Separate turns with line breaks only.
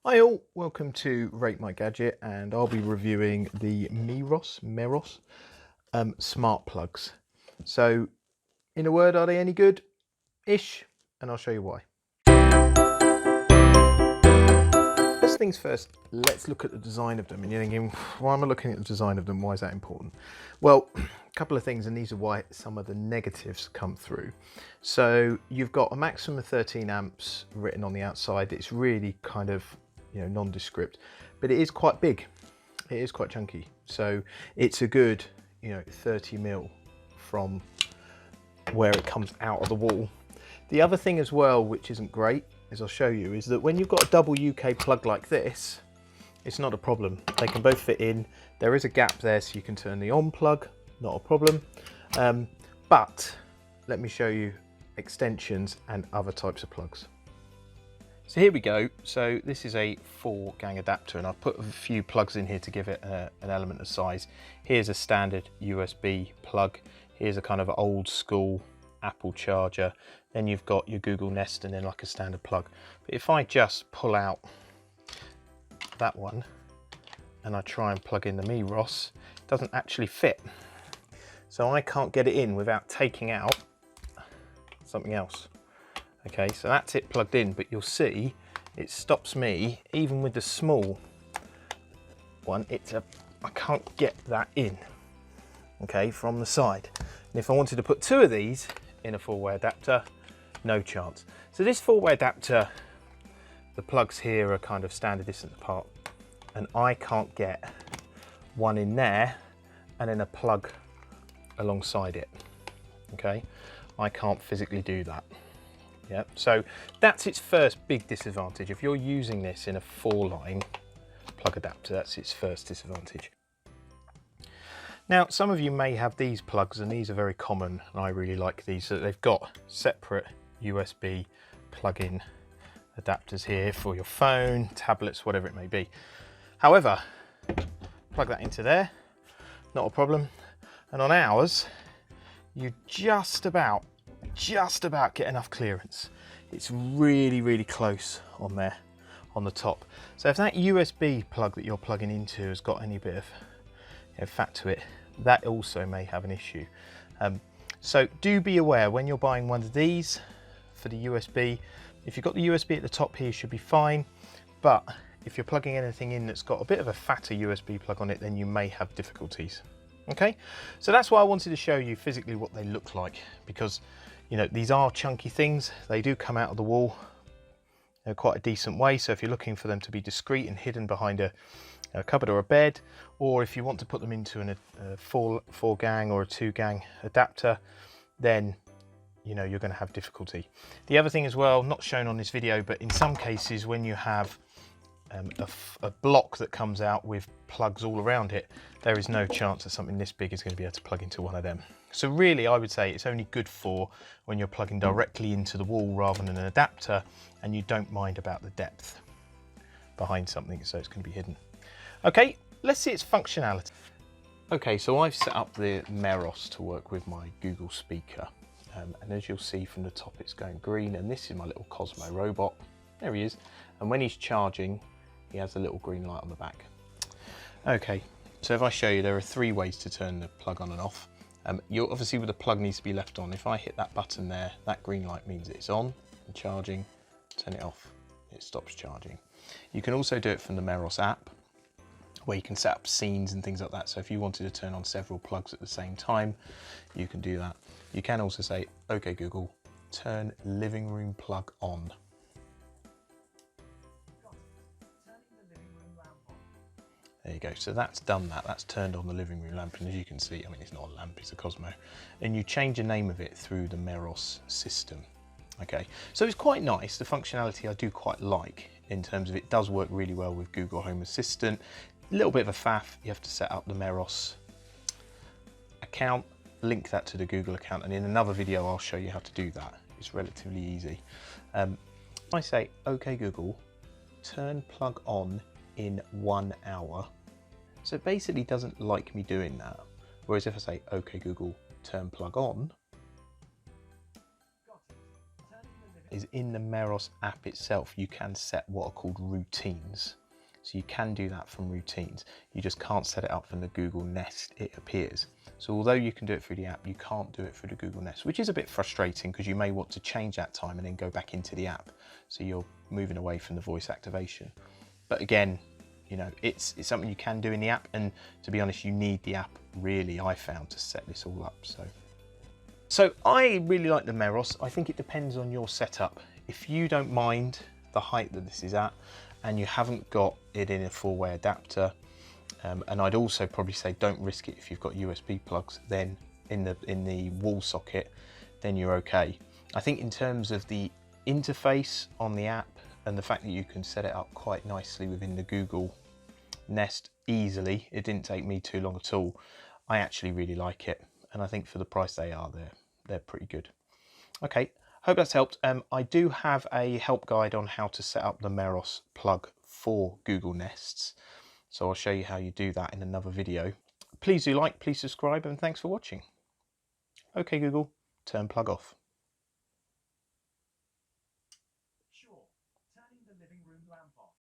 Hi all, welcome to Rate My Gadget, and I'll be reviewing the Meross Smart plugs. So, in a word, are they any good? Ish, and I'll show you why. First things first, let's look at the design of them. And you're thinking, why am I looking at the design of them? Why is that important? Well, a couple of things, and these are why some of the negatives come through. So you've got a maximum of 13 amps written on the outside. It's really kind of, nondescript, but it is quite big. It is quite chunky. So it's a good, 30 mil from where it comes out of the wall. The other thing as well, which isn't great, as I'll show you, is that when you've got a double UK plug like this, it's not a problem. They can both fit in. There is a gap there so you can turn the on plug, not a problem. But let me show you extensions and other types of plugs. So here we go. So this is a 4-gang adapter, and I've put a few plugs in here to give it an element of size. Here's a standard USB plug. Here's a kind of old school Apple charger. Then you've got your Google Nest and then like a standard plug. But if I just pull out that one and I try and plug in the Meross, it doesn't actually fit. So I can't get it in without taking out something else. Okay, so that's it plugged in, but you'll see it stops me, even with the small one, I can't get that in, okay, from the side. And if I wanted to put 2 of these in a 4-way adapter, no chance. So this 4-way adapter, the plugs here are kind of standard distance apart, and I can't get one in there and then a plug alongside it, okay? I can't physically do that. Yeah, so that's its first big disadvantage. If you're using this in a 4-line plug adapter, that's its first disadvantage. Now, some of you may have these plugs, and these are very common, and I really like these. So they've got separate USB plug-in adapters here for your phone, tablets, whatever it may be. However, plug that into there, not a problem. And on ours, you just about get enough clearance. It's really, really close on there, on the top. So if that USB plug that you're plugging into has got any bit of fat to it, that also may have an issue. So do be aware when you're buying one of these for the USB, if you've got the USB at the top here, you should be fine. But if you're plugging anything in that's got a bit of a fatter USB plug on it, then you may have difficulties. Okay, so that's why I wanted to show you physically what they look like, because these are chunky things. They do come out of the wall in quite a decent way. So if you're looking for them to be discreet and hidden behind a cupboard or a bed, or if you want to put them into a 4-gang or a 2-gang adapter, then you're going to have difficulty. The other thing as well, not shown on this video, but in some cases when you have a block that comes out with plugs all around it, there is no chance that something this big is going to be able to plug into one of them. So really, I would say it's only good for when you're plugging directly into the wall rather than an adapter, and you don't mind about the depth behind something, so it's going to be hidden. Okay, let's see its functionality. Okay, so I've set up the Meross to work with my Google speaker, and as you'll see from the top, it's going green, and this is my little Cosmo robot. There he is, and when he's charging, he has a little green light on the back. Okay, so if I show you, there are 3 ways to turn the plug on and off. You'll obviously, the plug needs to be left on. If I hit that button there, that green light means it's on and charging. Turn it off, it stops charging. You can also do it from the Meross app, where you can set up scenes and things like that. So if you wanted to turn on several plugs at the same time, you can do that. You can also say, okay Google, turn living room plug on. There you go, so that's done that. That's turned on the living room lamp, and as you can see, I mean, it's not a lamp, it's a Cosmo. And you change the name of it through the Meross system. Okay, so it's quite nice. The functionality I do quite like, in terms of it does work really well with Google Home Assistant. A little bit of a faff, you have to set up the Meross account, link that to the Google account, and in another video I'll show you how to do that. It's relatively easy. I say, okay Google, turn plug on in 1 hour. So it basically doesn't like me doing that. Whereas if I say, okay Google, turn plug on, is in the Meross app itself, you can set what are called routines. So you can do that from routines. You just can't set it up from the Google Nest, it appears. So although you can do it through the app, you can't do it through the Google Nest, which is a bit frustrating because you may want to change that time and then go back into the app. So you're moving away from the voice activation. But again, you know, it's something you can do in the app. And to be honest, you need the app really, I found, to set this all up. So I really like the Meross. I think it depends on your setup. If you don't mind the height that this is at, and you haven't got it in a four-way adapter, and I'd also probably say don't risk it if you've got USB plugs then in the wall socket, then you're okay. I think in terms of the interface on the app and the fact that you can set it up quite nicely within the Google Nest easily, it didn't take me too long at all. I actually really like it, and I think for the price they are, they're pretty good. Okay, hope that's helped. I do have a help guide on how to set up the Meross plug for Google Nests. So I'll show you how you do that in another video. Please do like, please subscribe, and thanks for watching. Okay, Google, turn plug off.
Sure, turning the living room lamp off.